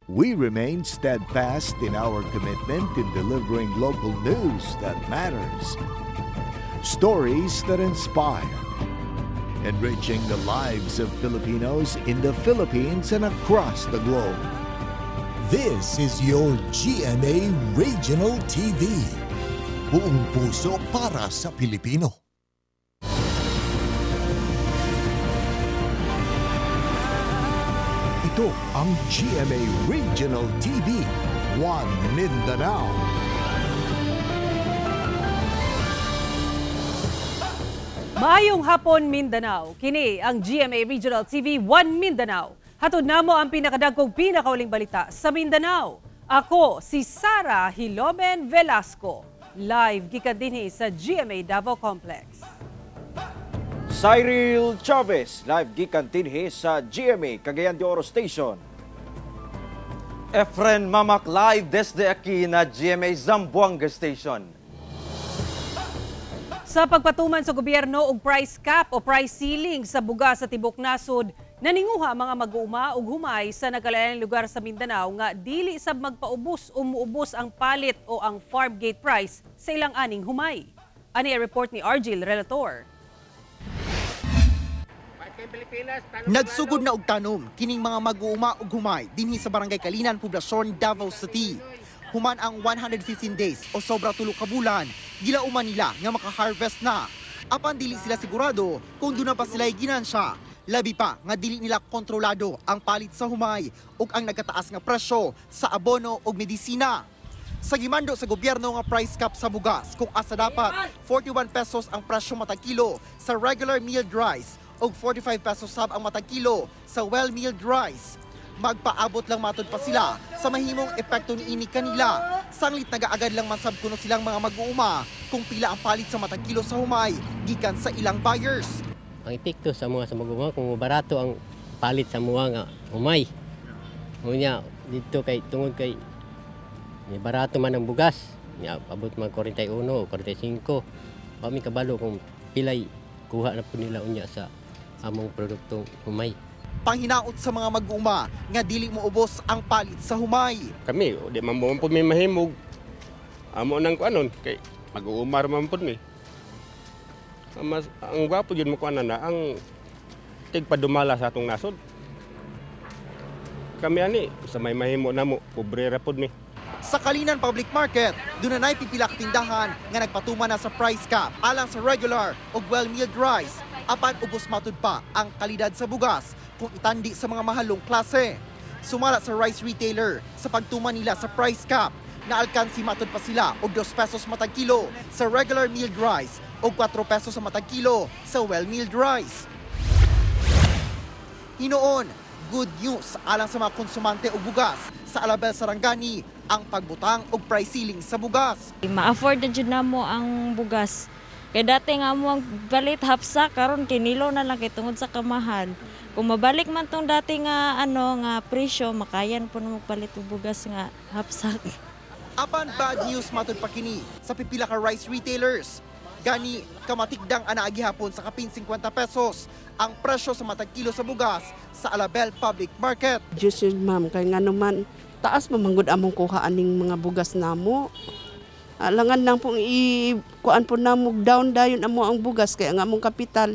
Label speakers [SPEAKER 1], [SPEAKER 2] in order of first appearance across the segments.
[SPEAKER 1] We remain steadfast in our commitment in delivering local news that matters. Stories that inspire. Enriching the lives of Filipinos in the Philippines and across the globe.
[SPEAKER 2] This is your GMA Regional TV. Buong puso para sa Pilipino. Ito ang GMA Regional TV, One Mindanao.
[SPEAKER 3] Maayong hapon, Mindanao. Kini ang GMA Regional TV, One Mindanao. Hatod namo ang pinakadagkong pinakauling balita sa Mindanao. Ako si Sara Hilomen Velasco. Live gikan dinhi sa GMA Davao Complex.
[SPEAKER 4] Cyril Chavez, live gikan dinhi sa GMA Cagayan de Oro Station.
[SPEAKER 5] Efren Mamak, live desde aquí na GMA Zamboanga Station.
[SPEAKER 3] Sa pagpatuman sa gobyerno og price cap o price ceiling sa bugas sa tibok nasod, naninguha mga mag-uuma ug humay sa nagkalainang lugar sa Mindanao nga dili sab magpaubos o muubos ang palit o ang farm gate price sa ilang aning humay. Ani ang report ni Argil Relator.
[SPEAKER 6] Nagsugod na og tanom kining mga mag-uuma ug humay dinhi sa Barangay Kalinan, Poblasyon, Davao City. Human ang 115 days o sobra tulo ka bulan, gilauman nila nga maka-harvest na. Apan dili sila sigurado kung doon na pa sila ginansya. Labi pa nga dili nila kontrolado ang palit sa humay ug ang nagkataas nga presyo sa abono ug medisina. Sa gimando sa gobyerno nga price cap sa bugas kung asa dapat 41 pesos ang presyo matag kilo sa regular milled rice ug 45 pesos sab ang matag kilo sa well-milled rice. Magpaabot lang matod pa sila sa mahimong epekto niini kanila. Sanglit nagaagad lang mansab kuno silang mga mag-uuma kung pila ang palit sa matag kilo sa humay gikan sa ilang buyers.
[SPEAKER 7] Ang epekto sa mga mag-uuma kung barato ang palit sa mga nga humay. Unya dito kay tungod kay barato man ang bugas. Abot man 41 o 45. Kami kabalo kung pilay kuha na po nila unya sa among produktong humay.
[SPEAKER 6] Panghinaot sa mga mag-uuma nga dili mo ubos ang palit sa humay.
[SPEAKER 8] Kami, di man po may mahimog. Amo nang kuanon kay mag-uumar man po ni. Ang gwapo yun mo kuanan na ang tigpadumala sa atong nasod. Kami ani sa may mahimo namo pobrera pod ni.
[SPEAKER 6] Sa Kalinan Public Market, doon na pipila ka tindahan nga nagpatuman na sa price cap alang sa regular o well-milled rice. Apan ubos matud pa ang kalidad sa bugas kung itandi sa mga mahalong klase. Sumala sa rice retailer sa pagtuman nila sa price cap, naalkansi matud pa sila og 2 pesos matag kilo sa regular milled rice o 4 pesos sa matag kilo sa well-milled rice. Hinoon, good news alang sa mga konsumante og bugas sa Alabel Sarangani ang pagbutang og price ceiling sa bugas.
[SPEAKER 9] Ma-afford na jud namo ang bugas. Kaya dati nga mo ang balit hapsa karon kinilo na lang kay tungod sa kamahal. Kung mabalik man tong dati nga nga presyo, makayan po na magpalit og bugas nga hapsa.
[SPEAKER 6] Apan bad news matud pa kini sa pipila ka rice retailers. Gani kamatikdang ana gihapon sa kapin 50 pesos ang presyo sa matag kilo sa bugas sa Alabel Public Market.
[SPEAKER 10] Diyos yun ma'am, kaya nga naman taas mamanggod among kuha aning mga bugas namo. Alangan lang pong kuan po namo down dayon amo ang bugas kaya nga among kapital.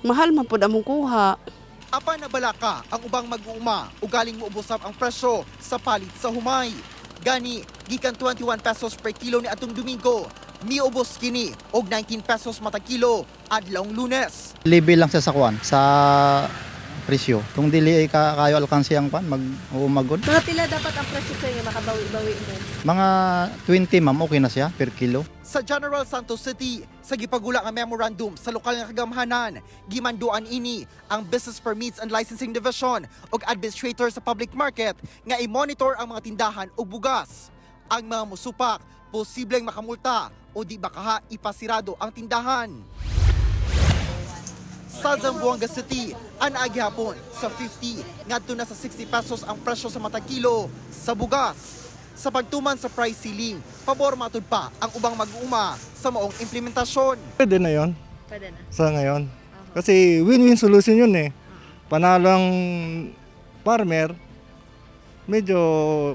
[SPEAKER 10] Mahal man pod among kuha.
[SPEAKER 6] Apan nabalaka ang ubang mag-uuma ugaling moubosab ang presyo sa palit sa humay. Gani gikan 21 pesos per kilo ni atong Domingo, miubos kini og 19 pesos matag kilo adlawng Lunes.
[SPEAKER 11] Libre lang sa sakuan sa presyo. Kung dili kayo alkansi ang pan mag-umagod.
[SPEAKER 3] Mga pila dapat ang presyo sa inyo makabawi-bawi mo?
[SPEAKER 11] Mga 20 ma'am okay na siya per kilo.
[SPEAKER 6] Sa General Santos City, sa gipagula nga memorandum sa lokal nga kagamhanan, gimanduan ini ang Business Permits and Licensing Division ug administrator sa public market nga i-monitor ang mga tindahan ug bugas. Ang mga musupak posibleng makamulta o di baka ipasirado ang tindahan. Sa Zamboanga City, anaagi hapon sa 50 ngadto na sa 60 pesos ang presyo sa matag kilo sa bugas. Sa pagtuman sa price ceiling, pabor matud pa ang ubang mag-uuma sa maong implementasyon.
[SPEAKER 12] Pwede na yon.
[SPEAKER 3] Pwede na.
[SPEAKER 12] Sa ngayon. Kasi win-win solution yun eh. Panalo ang farmer, Medyo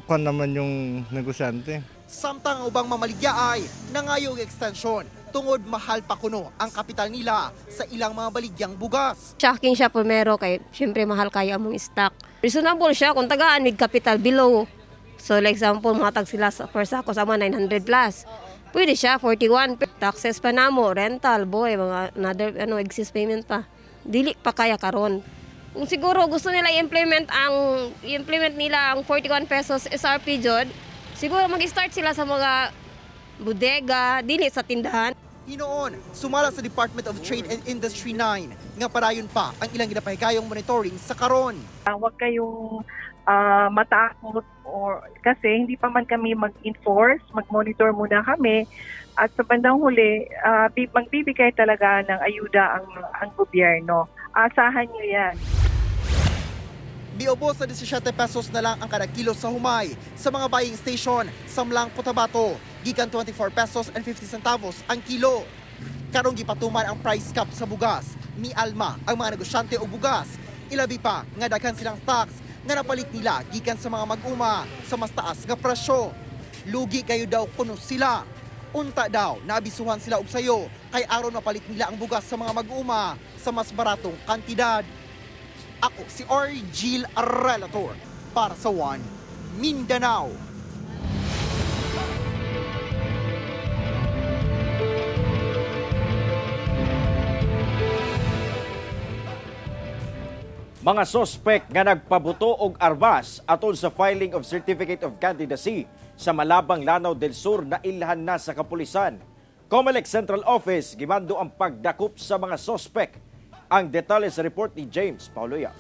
[SPEAKER 12] kwan naman yung negosyante.
[SPEAKER 6] Samtang ang ubang mamaligya ay nangayong extension tungod mahal pa kuno ang kapital nila sa ilang mga baligyang bugas.
[SPEAKER 13] Shocking siya primero kay syempre mahal kaya among stock. Reasonable siya kung tagaan with capital below. So like example, matag sila sa per sako sa mga 900 plus. Pwede siya 41 taxes pa namo, rental, boy, mga another excess payment pa. Dili pa kaya karon. Kung siguro gusto nila i-implement nila ang 41 pesos SRP jud, siguro mag-start sila sa mga bodega, dili sa tindahan.
[SPEAKER 6] Hinoon, sumala sa Department of Trade and Industry 9 nga parayon pa ang ilang ginapahigayong monitoring sa karon.
[SPEAKER 14] Huwag kayong matakot kasi hindi pa man kami mag-enforce, mag-monitor muna kami at sa bandang huli magbibigay talaga ng ayuda ang gobyerno. Asahan niyo yan.
[SPEAKER 6] Biobos sa 17 pesos na lang ang kada kilo sa humay sa mga buying station sa Mlang, Cotabato. Gikan 24 pesos and 50 centavos ang kilo. Karong gipatuman ang price cap sa bugas. Mialma ang mga negosyante og bugas. Ilabi pa nga daghan silang stocks nga napalit nila gikan sa mga mag-uma sa mas taas nga presyo. Lugi kayo daw kuno sila. Unta daw naabisuhan sila og sayo kay aron mapalit nila ang bugas sa mga mag-uma sa mas baratong kantidad. Ako si Argil Relator para sa One Mindanao.
[SPEAKER 4] Mga sospek nga nagpabuto og armas atol sa filing of Certificate of Candidacy sa Malabang, Lanao del Sur na ilhan na sa kapulisan. COMELEC Central Office gimando ang pagdakop sa mga sospek. Ang detalye sa report ni James Pauloya.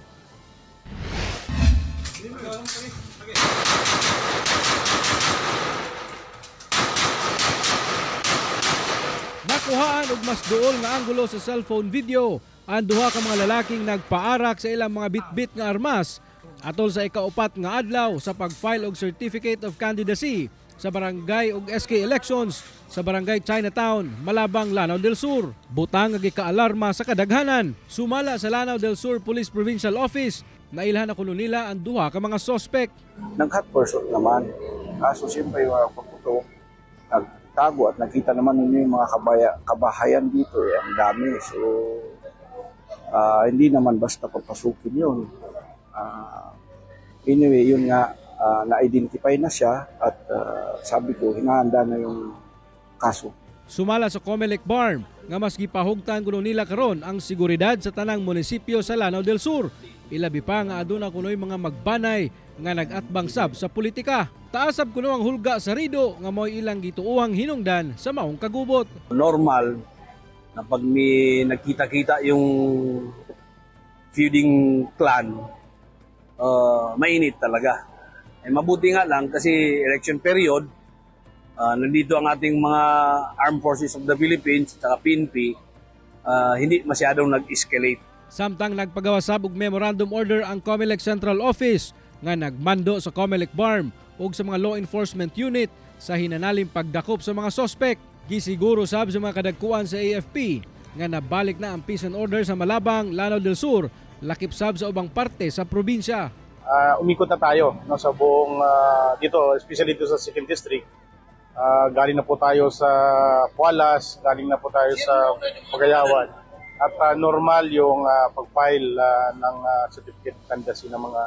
[SPEAKER 15] Nakuhaan og mas duol nga anggulo sa cellphone video ang duha ka mga lalaking nagpaarak sa ilang mga bitbit nga armas atol sa ikaupat nga adlaw sa pag-file og Certificate of Candidacy sa barangay ug SK elections sa barangay Chinatown, Malabang, Lanao del Sur. Butang nga gikaalarma sa kadaghanan. Sumala sa Lanao del Sur Police Provincial Office, nailhan na kuno nila ang duha ka mga sospek.
[SPEAKER 16] Nag-hot pursuit naman. Kaso siyempre yung pagputo, nagtago at nakita naman ninyo yung mga kabahayan dito. Ang dami. So, hindi naman basta papasukin yun. Anyway, yun nga, na-identify na siya at sabi ko, hinahanda na yung kaso.
[SPEAKER 15] Sumala sa COMELEC BARM nga mas gipahugtan kuno nila karon ang seguridad sa tanang munisipyo sa Lanao del Sur. Ilabi pa nga aduna kunoy mga magbanay nga nag-atbang sab sa politika. Taasab kuno ang hulga sa Rido nga mo'y ilang gituuhang hinungdan sa maong kagubot.
[SPEAKER 16] Normal na pag may nagkita-kita yung feuding clan, mainit talaga. Mabuti nga lang kasi election period, nandito ang ating mga Armed Forces of the Philippines at PNP, hindi masyadong nag-escalate.
[SPEAKER 15] Samtang nagpagawasab og memorandum order ang COMELEC Central Office nga nagmando sa COMELEC BARM ug sa mga law enforcement unit sa hinanaling pagdakop sa mga sospek. Gisiguro sab sa mga kadagkuan sa AFP nga nabalik na ang peace and order sa Malabang, Lanao del Sur, lakip sab sa ubang parte sa probinsya.
[SPEAKER 17] Umikot na tayo sa buong dito, especially dito sa 2nd District. Galing na po tayo sa Pualas, galing na po tayo sa Pagayawan. At normal yung pag-file ng certificate of candidacy ng mga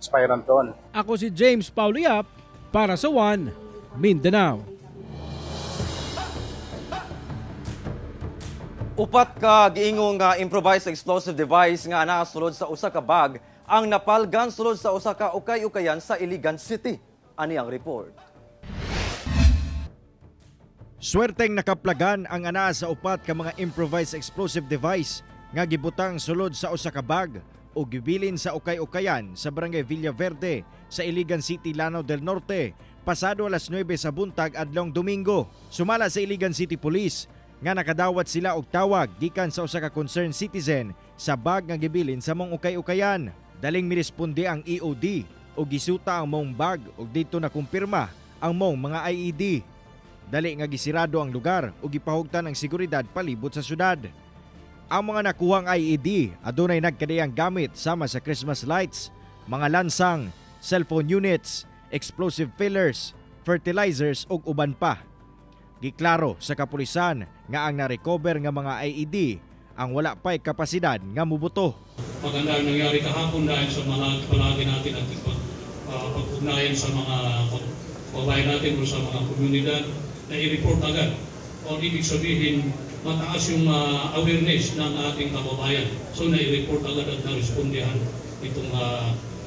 [SPEAKER 17] aspirant doon.
[SPEAKER 15] Ako si James Pauliap para sa One Mindanao.
[SPEAKER 5] Upat ka giingong improvised explosive device nga nasulod sa usa ka bag ang napalgan sulod sa usa ka ukay-ukayan sa Iligan City. Ani ang report.
[SPEAKER 18] Swerteng nakaplagan ang ana sa upat ka mga improvised explosive device nga gibutang sulod sa usa ka bag o gibilin sa ukay-ukayan sa Barangay Villaverde sa Iligan City, Lanao del Norte pasado alas 9 sa buntag adlong Domingo. Sumala sa Iligan City Police nga nakadawat sila og tawag gikan sa usa ka concerned citizen sa bag nga gibilin sa mong ukay-ukayan. Daling miresponde ang EOD o gisuta ang mong bag ug dito na kumpirma ang mong mga IED. Dali nga gisirado ang lugar ug gipahugtan ang seguridad palibot sa syudad. Ang mga nakuhang IED adunay nagkadayang gamit sama sa Christmas lights, mga lansang, cellphone units, explosive fillers, fertilizers ug uban pa. Giklaro sa kapulisan nga ang na-recover nga mga IED ang wala pa'y kapasidad nga mubuto.
[SPEAKER 19] Maganda ang nangyari kahapon dahil sa palagi natin at pag-ugnayan sa mga kababayan natin o sa mga komunidad na i-report agad. O ibig sabihin, mataas yung awareness ng ating kababayan. So na-i-report agad at na-respondihan itong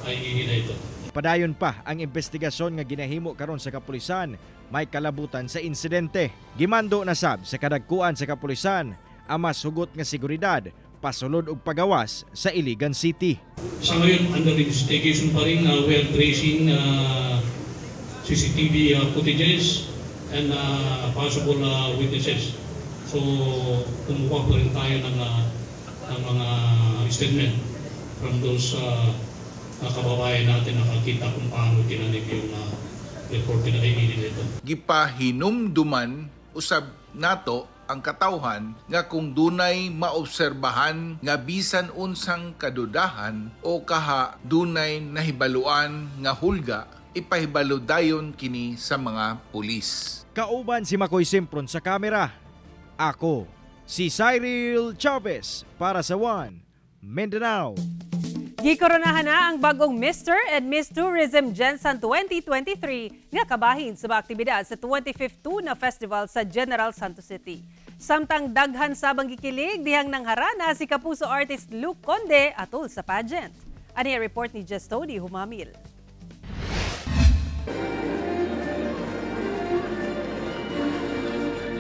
[SPEAKER 19] IED na ito.
[SPEAKER 18] Padayon pa ang investigasyon nga ginahimo karon sa kapulisan, may kalabutan sa insidente. Gimando na sab sa kadagkuan sa kapulisan ang mas hugot nga seguridad, pasulod og pagawas sa Iligan City.
[SPEAKER 19] Sa ngayon, under investigation pa rin, we are tracing CCTV footages and possible witnesses. So, kumuha pa rin tayo ng mga statement from those kababayan natin nakakita kung paano kinanip yung report na IED nito.
[SPEAKER 20] Gipahinumduman usab nato ang katawhan nga kung dunay maobserbahan nga bisan unsang kadudahan o kaha dunay nahibaluan nga hulga, ipahibalo dayon kini sa mga pulis.
[SPEAKER 18] Kauban si Makoy Simpron sa kamera. Ako, si Cyril Chavez para sa One Mindanao.
[SPEAKER 3] Gikoronahan na ang bagong Mr. and Miss Tourism Gensan 2023 nga kabahin sa mga aktibidad sa 25th Tuna Festival sa General Santos City. Samtang daghan sabang gikilig dihang nangharana si kapuso artist Luke Conde atol sa pageant. Ani report ni Jestody Humamil.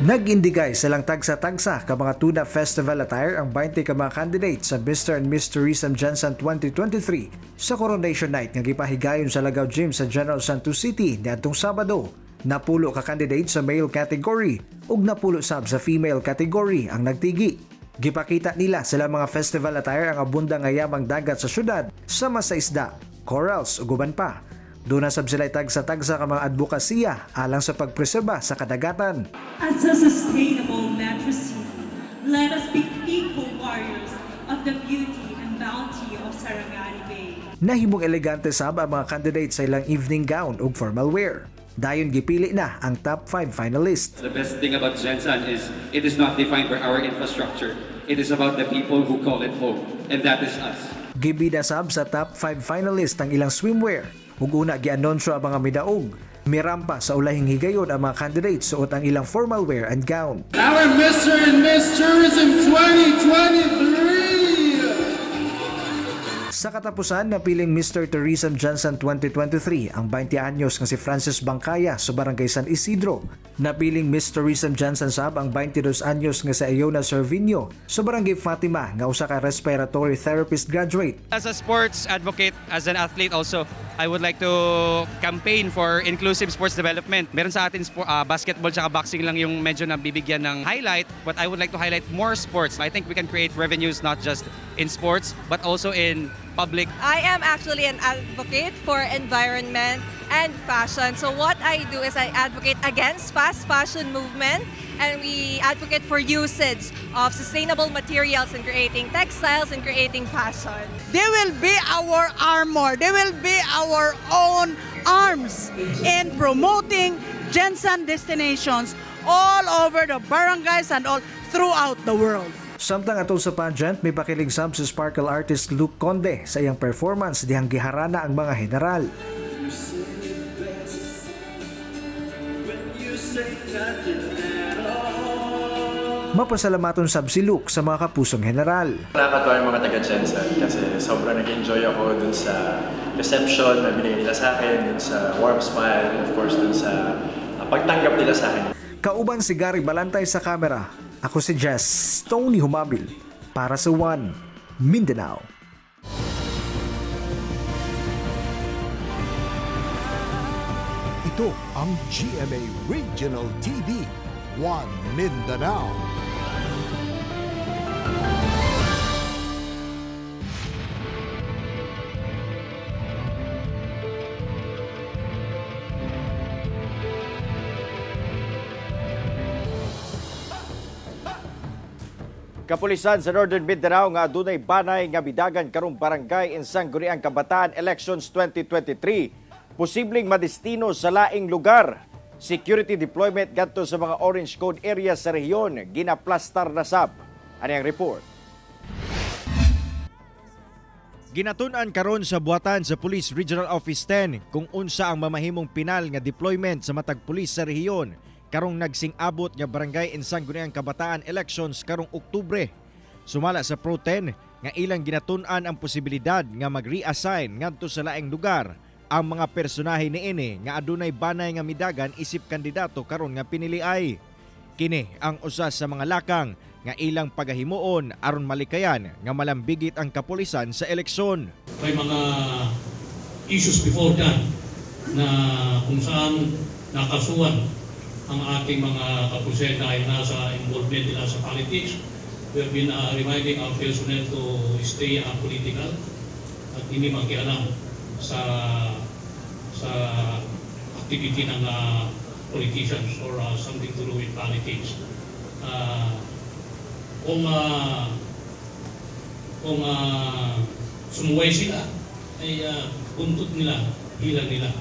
[SPEAKER 21] Nag-indigay silang tagsa-tagsa ka mga Tuna Festival attire ang 20 ka mga candidates sa Mr. and Miss Tourism Gensan 2023 sa Coronation Night nga gipahigayon sa Lagaw Gym sa General Santos City niadtong Sabado. Napulo ka candidate sa male category ug napulo sab sa female category ang nagtigi. Gipakita nila sila mga festival attire ang abunda nga yamang dagat sa syudad sama sa isda, corals ug uban pa. Doon nasab sila tagsa-tagsa ka mga advokasya alang sa pagpreserba sa kadagatan.
[SPEAKER 22] As a sustainable metro city, let us be equal warriors of the beauty and bounty of Sarangani Bay.
[SPEAKER 21] Nahimong elegante sab ang mga candidates sa ilang evening gown ug formal wear. Dayon gipili na ang top 5 finalists.
[SPEAKER 23] The best thing about Gensan is it is not defined by our infrastructure. It is about the people who call it home, and that is us.
[SPEAKER 21] Gibida sab sa top 5 finalists ang ilang swimwear. Ug una gianunsyo ang mga midaog. Mirampa sa ulahing higayon ang mga candidates suot ang ilang formal wear and gown.
[SPEAKER 22] Our Mr. and Miss Tourism 2023!
[SPEAKER 21] Sa katapusan, napiling Mr. Tourism Gensan 2023 ang 20 anyos nga si Francis Bangkaya sa Barangay San Isidro. Napiling Miss Tourism Gensan sab ang 22 anyos nga si Iona Servinio sa Barangay Fatima nga usa ka respiratory therapist graduate.
[SPEAKER 24] As a sports advocate, as an athlete also, I would like to campaign for inclusive sports development. Meron sa atin basketball tsaka boxing lang yung medyo nabibigyan ng highlight, but I would like to highlight more sports. I think we can create revenues not just in sports, but also in public.
[SPEAKER 25] I am actually an advocate for environment and fashion. So what I do is I advocate against fast fashion movement, and we advocate for usage of sustainable materials in creating textiles and creating fashion.
[SPEAKER 26] They will be our armor. They will be our own arms in promoting Gensan destinations all over the barangays and all throughout the world.
[SPEAKER 21] Samtang atol sa pageant, may pakilig sab si sparkle artist Luke Conde sa iyang performance dihang giharana ang mga general. Mapasalamaton sab si Luke sa mga kapusong general.
[SPEAKER 27] Nakakatuwa yung mga taga-Gensan kasi sobrang nag-enjoy ako dun sa reception na binigay nila sa akin, dun sa warm smile, and of course dun sa pagtanggap nila sa akin.
[SPEAKER 21] Kauban si Gary Balantay sa kamera. Ako si Jess Tony Humabil para sa One Mindanao.
[SPEAKER 2] Ito ang GMA Regional TV, One Mindanao.
[SPEAKER 4] Kapulisan sa Northern Mindanao nga adunay banay nga bidagan karong barangay in Sangguniang Kabataan Elections 2023. Posibleng madestino sa laing lugar. Security deployment gadto sa mga orange code areas sa rehiyon ginaplastar na sab. Ani ang report?
[SPEAKER 18] Ginatun-an karon sa buhatan sa Police Regional Office 10 kung unsa ang mamahimong pinal nga deployment sa matag pulis sa rehiyon karong nagsing-abot nga barangay in Sangguniang Kabataan Elections karong Oktubre. Sumala sa Pro 10 nga ilang ginatun-an ang posibilidad nga mag-reassign ngadto sa laing lugar ang mga personahe niini nga adunay banay nga midagan isip kandidato karon nga piniliay. Kini ang usa sa mga lakang nga ilang pagahimuon aron malikayan nga malambigit ang kapulisan sa eleksyon.
[SPEAKER 19] May mga issues before that na kung saan nakasuhan ang ating mga kapulisan dahil nasa involvement nila sa politics. We have been reminding our personnel to stay apolitical at hindi makialam sa activity ng politicians or something to do with politics. Kung sumuway sila, ay buntot nila, hilang nila.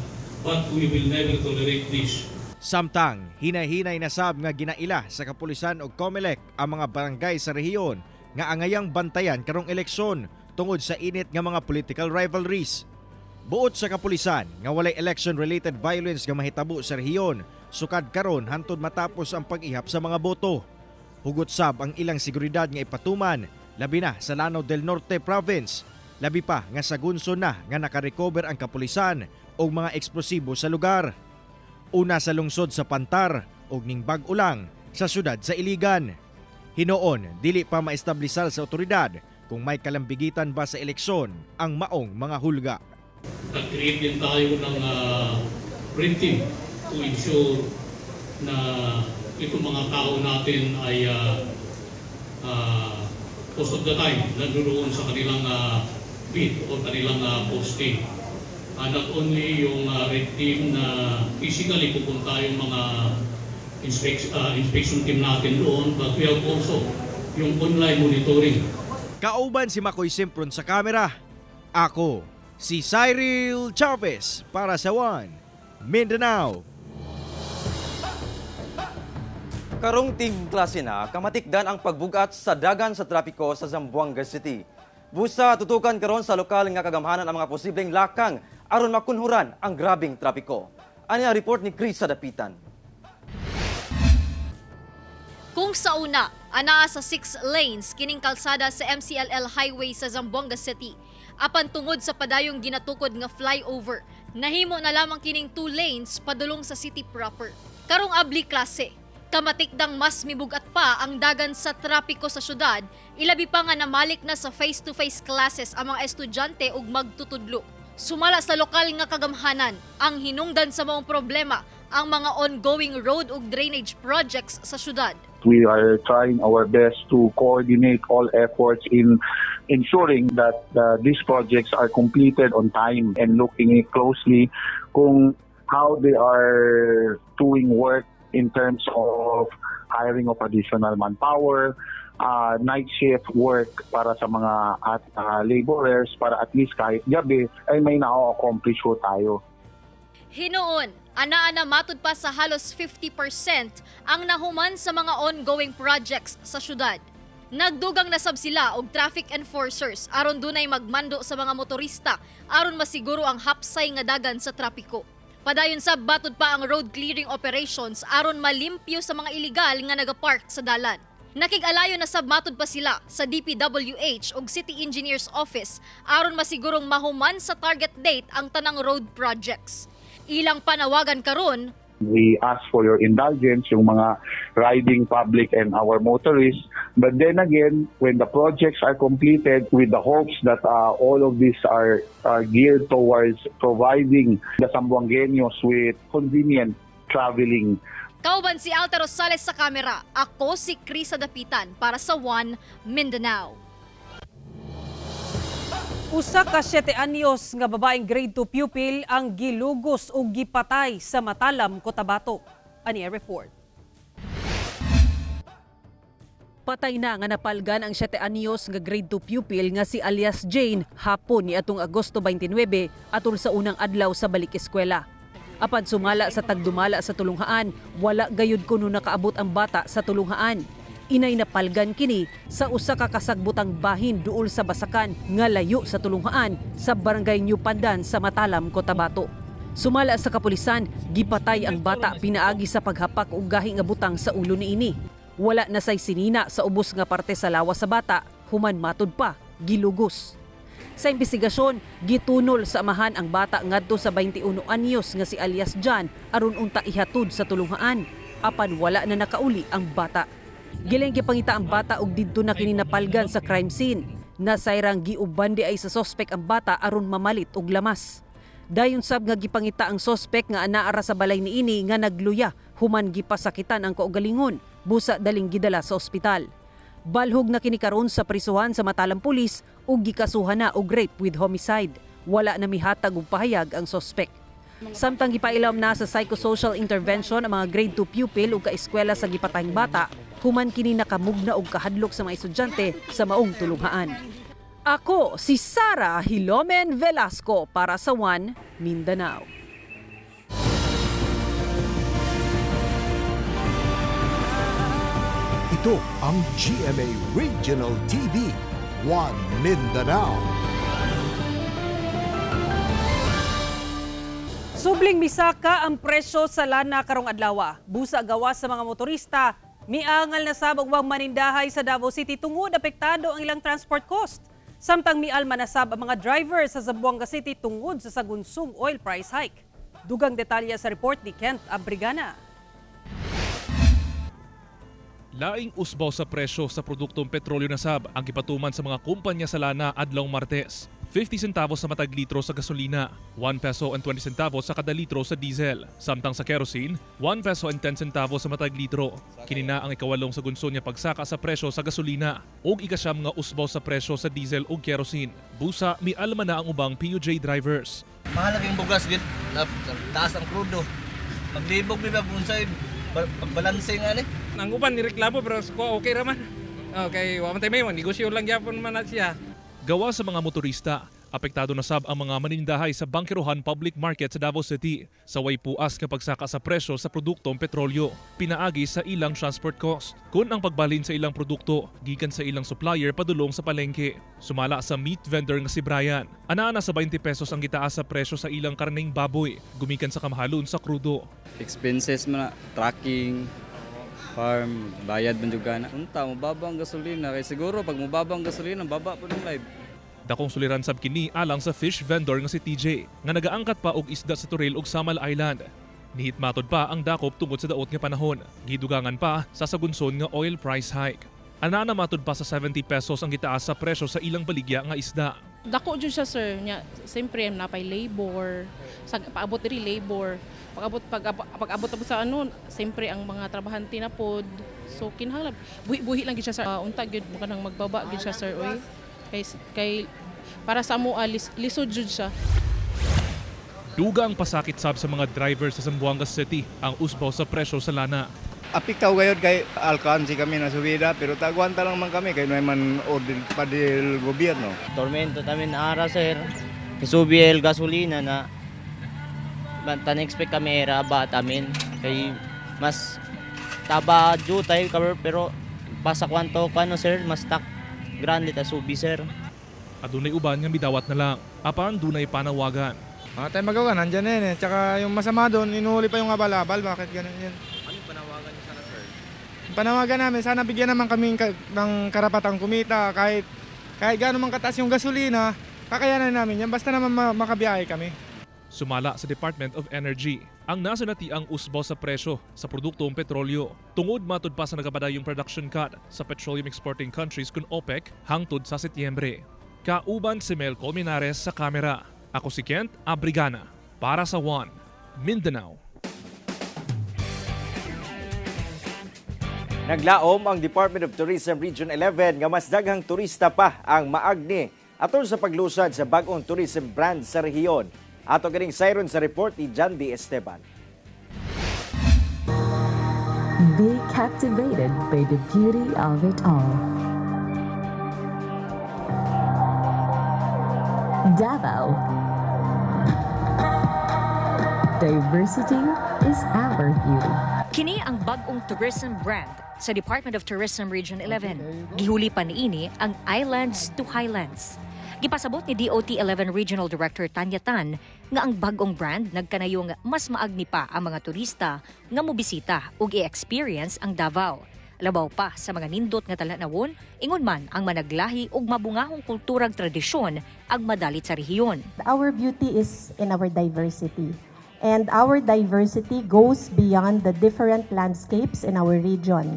[SPEAKER 19] But we will never tolerate this.
[SPEAKER 18] Samtang, hinay-hinay na sab nga ginaila sa kapulisan og COMELEC ang mga barangay sa rehiyon nga angayang bantayan karong eleksyon tungod sa init nga mga political rivalries. Buot sa kapulisan nga walay election-related violence nga mahitabo sa rehiyon, sukad karon hantod matapos ang pag-ihap sa mga boto. Hugot sab ang ilang seguridad nga ipatuman, labi na sa Lanao del Norte Province. Labi pa nga sa Gunson na nga nakarecover ang kapulisan og mga eksplosibo sa lugar. Una sa lungsod sa Pantar ug ning bag-o lang sa syudad sa Iligan. Hinoon, dili pa maestablisar sa otoridad kung may kalambigitan ba sa eleksyon ang maong mga hulga.
[SPEAKER 19] Nag-create din tayo ng red team to ensure na itong mga tao natin ay most of the time nandoon sa kanilang beat o kanilang posting. Not only yung red team na physically pupunta yung mga inspection team natin doon, but we have also yung online monitoring.
[SPEAKER 18] Kauban si Makoy Simpron sa kamera. Ako, si Cyril Chavez para sa One Mindanao.
[SPEAKER 5] Karong ting klase na, kamatikdan ang pagbugat sa dagan sa trapiko sa Zamboanga City. Busa tutukan karon sa lokal nga kagamhanan ang mga posibleng lakang aron makunhuran ang grabing trapiko. Ani ang report ni Chris sa Dapitan.
[SPEAKER 1] Kung sa una, anaa sa 6 lanes kining kalsada sa MCLL Highway sa Zamboanga City, apan tungod sa padayong ginatukod nga flyover, nahimo na lamang kining 2 lanes padulong sa city proper. Karong abli klase, kamatikdang mas mibugat pa ang dagan sa trapiko sa syudad, ilabi pa nga namalik na sa face-to-face classes ang mga estudyante ug magtutudlo. Sumala sa lokal nga kagamhanan, ang hinungdan sa maong problema ang mga ongoing road ug drainage projects sa syudad.
[SPEAKER 7] We are trying our best to coordinate all efforts in ensuring that these projects are completed on time and looking closely kung how they are doing work in terms of hiring of additional manpower, night shift work para sa mga laborers para at least kahit gabi ay may na-accomplish ho tayo.
[SPEAKER 1] Hinoon, anaa na matud pa sa halos 50% ang nahuman sa mga ongoing projects sa syudad. Nagdugang nasab sila og traffic enforcers aron dunay magmando sa mga motorista aron masiguro ang hapsay nga dagan sa trapiko. Padayon sab batud pa ang road clearing operations aron malimpyo sa mga iligal nga nagapark sa dalan. Nakig-alayo na sab matud pa sila sa DPWH ug City Engineers Office aron masigurong mahuman sa target date ang tanang road projects. Ilang panawagan karon,
[SPEAKER 7] we ask for your indulgence, yung mga riding public and our motorists. But then again, when the projects are completed, with the hopes that all of these are geared towards providing the Zamboangueños with convenient traveling.
[SPEAKER 1] Kauban si Alta Rosales sa kamera, ako si Chris sa Dapitan para sa One Mindanao.
[SPEAKER 3] Usa ka 7 anyos nga babaeng grade 2 pupil ang gilugos ug gipatay sa Matalam, Cotabato. Ani report. Patay na nga napalgan ang 7 anyos nga grade 2 pupil nga si alias Jane hapon ni atong Agosto 29 atol sa unang adlaw sa balik eskwela. Apan sumala sa tagdumala sa tulunghaan, wala gayud kuno nakaabot ang bata sa tulunghaan. Inay napalgan kini sa usa ka kasagbutang bahin duol sa Basakan nga layo sa tulunghaan sa barangay New Pandan sa Matalam, Cotabato. Sumala sa kapulisan, gipatay ang bata pinaagi sa paghapak og gahi nga butang sa ulo niini. Wala na say sinina sa ubos nga parte sa lawas sa bata, human matud pa, gilugos. Sa investigasyon, gitunol sa amahan ang bata ngadto sa 21 anyos nga si alias John aron unta ihatod sa tulunghaan, apan wala na nakauli ang bata. Giling gipangita ang bata og didto na kini napalgan sa crime scene. Nasayrang giuban di ay sa sospek ang bata aron mamalit og lamas. Dayon sab nga gipangita ang sospek nga anaara sa balay niini nga nagluya human gipasakitan ang kaugalingon, busa daling gidala sa ospital. Balhog na kini karon sa prisuhan sa Matalam Police ug gikasuhan na og rape with homicide. Wala na mihatag og pahayag ang sospek. Samtang gipailam na sa psychosocial intervention ang mga grade 2 pupil ug kaeskwela sa gipatayng bata, human kini nakamugna og kahadlok sa mga estudyante sa maong tulunghaan. Ako si Sara Hilomen Velasco para sa One Mindanao.
[SPEAKER 2] Ito ang GMA Regional TV, One Mindanao.
[SPEAKER 3] Subling misaka ang presyo sa lana karong adlaw. Busa gawas sa mga motorista, miangal na sabog wang manindahay sa Davao City tungod apektado ang ilang transport cost. Samtang mial manasab ang mga driver sa Zamboanga City tungod sa sagunsong oil price hike. Dugang detalye sa report ni Kent Abrigana.
[SPEAKER 8] Laing usbaw sa presyo sa produktong petrolyo nasab ang gipatuman sa mga kumpanya sa lana adlaw Martes. 50 centavos sa matag litro sa gasolina, 1 peso and 20 centavos sa kada litro sa diesel. Samtang sa kerosene, 1 peso and 10 centavos sa matag litro. Kinina ang ikawalong sa gunson niya pagsaka sa presyo sa gasolina ug ikasyam nga usbaw sa presyo sa diesel ug kerosene. Busa mialma na ang ubang PUJ drivers.
[SPEAKER 9] Mahalagang bugas gid, taas ang krudo. Maglibog bibag unsay pagbalanse nga ni.
[SPEAKER 10] Ang uban nireklamo pero okay ra man. Okay, wa man tay may negosyo lang gyapon man na siya.
[SPEAKER 8] Gawa sa mga motorista, apektado na sab ang mga manindahay sa Bangkerohan Public Market sa Davao City sa way puas nga pagsaka sa presyo sa produktong petrolyo, pinaagi sa ilang transport cost. Kun ang pagbalhin sa ilang produkto, gikan sa ilang supplier padulong sa palengke. Sumala sa meat vendor nga si Brian, anaa sa 20 pesos ang gitaas sa presyo sa ilang karneng baboy, gumikan sa kamahalon sa krudo.
[SPEAKER 11] Expenses man, tracking, farm, bayad man juga na. Unta, mababa ang gasolina. Kaya siguro pag mababa ang gasolina, baba po ng live.
[SPEAKER 8] Dakong suliran sab kini alang sa fish vendor nga si TJ nga nagaangkat pa og isda sa Toril ug Samal Island. Nihit matod pa ang dakop tungod sa daot nga panahon. Gidugangan pa sa sagunson nga oil price hike. Ana na matod pa sa 70 pesos ang gitaas sa presyo sa ilang baligya nga isda.
[SPEAKER 12] Dako jud siya sir, nya siyempre napay labor, sa paabot diri labor. Pag-abot sa ano, siyempre ang mga trabahante na pod. So kinahanglan buhi-buhi lang gid siya sir. Unta gyud mo kanang magbaba gid siya sir oy. Kay para sa mo lisod jud siya.
[SPEAKER 8] Dugang pasakit sab sa mga driver sa Zamboanga City ang usbaw sa presyo sa lana.
[SPEAKER 13] Apiktaw gayud kay alkansi kami na subida pero tagwanta lang man kami kay naman order pa del gobyerno.
[SPEAKER 14] Tormento tamin ara sir. Isubi el gasolina na tan-expect kami era ba tamin kay mas taba jutay pero pasa kwanto kano sir mas tak grande ta subi sir.
[SPEAKER 8] Adunay uban nga midawat na lang apan dunay panawagan.
[SPEAKER 13] Tayo magawa nandiyan eh tsaka yung masama doon inuhuli pa yung abal-abal bakit ganun yan.
[SPEAKER 8] Ano yung panawagan niyo sana sir?
[SPEAKER 13] Yung panawagan namin sana bigyan naman kami ng karapatang kumita kahit gaano man kataas yung gasolina kakayanan namin yan basta naman makabiyahe kami.
[SPEAKER 8] Sumala sa Department of Energy ang nasunati ang usbaw sa presyo sa produktong petrolyo. Tungod matod pa sa nagapadayong production cut sa petroleum exporting countries kun OPEC hangtod sa Setyembre. Kauban si Mel Colmenares sa kamera. Ako si Kent Abrigana para sa One Mindanao.
[SPEAKER 4] Naglaom ang Department of Tourism Region 11 nga mas daghang turista pa ang maagni atol sa paglusad sa bag-ong tourism brand sa rehiyon. Ato ganing sayron sa report ni Jandy Esteban.
[SPEAKER 6] Be captivated by the beauty of it all. Davao. Diversity is our beauty.
[SPEAKER 15] Kini ang bag-ong tourism brand sa Department of Tourism Region 11. Gihuli pa niini ang Islands to Highlands. Gipasabot ni DOT 11 Regional Director Tanya Tan nga ang bag-ong brand nagkanayong mas maagni pa ang mga turista nga mobisita ug i-experience ang Davao. Labaw pa sa mga nindot nga talanawon, ingon man ang managlahi ug mabungahong kulturag tradisyon ang madalit sa rehiyon.
[SPEAKER 16] Our beauty is in our diversity. And our diversity goes beyond the different landscapes in our region.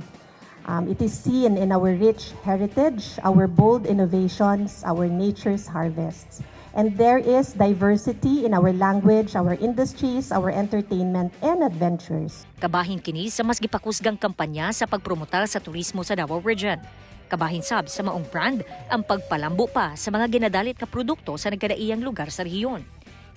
[SPEAKER 16] It is seen in our rich heritage, our bold innovations, our nature's harvests. And there is diversity in our language, our industries, our entertainment, and adventures.
[SPEAKER 15] Kabahin kini sa mas gipakusgang kampanya sa pagpromotar sa turismo sa Davao Region. Kabahin sab sa maong brand ang pagpalambo pa sa mga ginadalit ka produkto sa nagkadaiyang lugar sa rehiyon.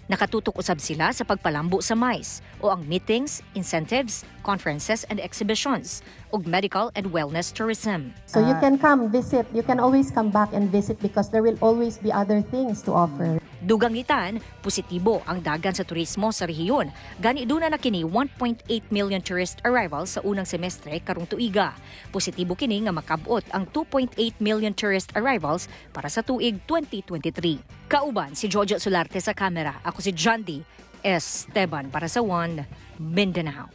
[SPEAKER 15] Nakatutok usab sila sa pagpalambo sa MICE o ang meetings, incentives, conferences and exhibitions ug medical and wellness tourism.
[SPEAKER 16] So you can come visit, you can always come back and visit because there will always be other things to offer.
[SPEAKER 15] Dugang itan, positibo ang dagan sa turismo sa rehiyon. Gani duna na kini 1.8 million tourist arrivals sa unang semestre karong tuiga. Positibo kini nga makabot ang 2.8 million tourist arrivals para sa tuig 2023. Kauban si Jojo Solarte sa kamera. Ako si John D. Esteban para sa One Mindanao.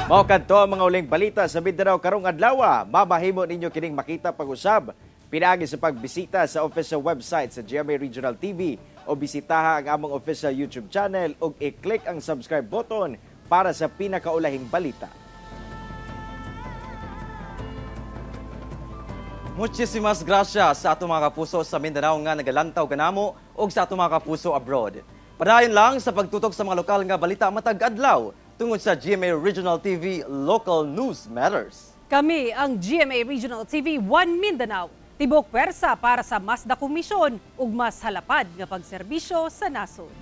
[SPEAKER 4] Mao kadto ang mga uling balita sa Mindanao karong adlaw. Mamahimo ninyo kining makita pag-usab pinaagi sa pagbisita sa official website sa GMA Regional TV o bisitaha ang among official YouTube channel ug i-click ang subscribe button para sa pinakaulahing balita.
[SPEAKER 5] Muchísimas gracias sa ato mga kapuso sa Mindanao nga nagalantaw kanamo ug sa ato mga kapuso abroad. Padayon lang sa pagtutok sa mga lokal nga balita matag adlaw tungod sa GMA Regional TV Local News Matters.
[SPEAKER 3] Kami ang GMA Regional TV 1 Mindanao. Tibok pwersa para sa mas dakong misyon ug mas halapad nga pagserbisyo sa nasod.